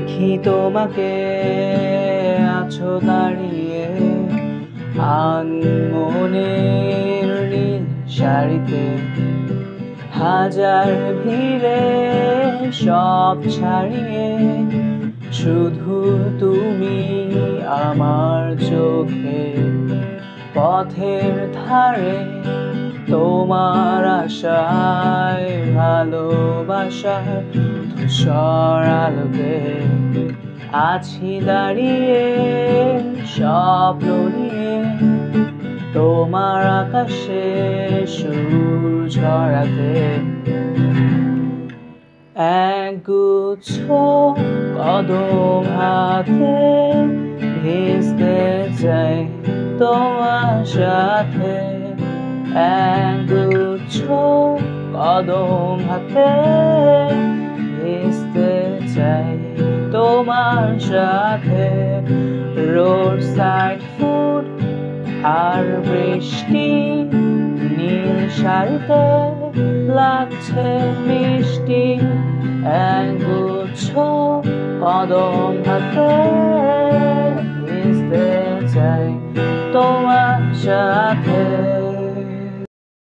দেখি তোমাকে আছো দাঁড়িয়ে আনমনের নীল শাড়িতে, হাজার ভিড়ে সব ছাড়িয়ে শুধু তুমি আমার চোখে। পথের ধারে তোমার আশায় ভালোবাসার ধূসর আলোতে আছি দাঁড়িয়ে স্বপ্ন নিয়ে, তোমার আকাশে সুর ঝরাতে। একগুচ্ছ কদম হাতে ভেস্তে চাই তোমার সাথে, একগুচ্ছ কদম হাতে ভেস্তে চাই তোমার সাথে। রোড সাইড ফুড আর বৃষ্টি নীল শাড়িতে লাগছে মিষ্টি, একগুচ্ছ কদম হাতে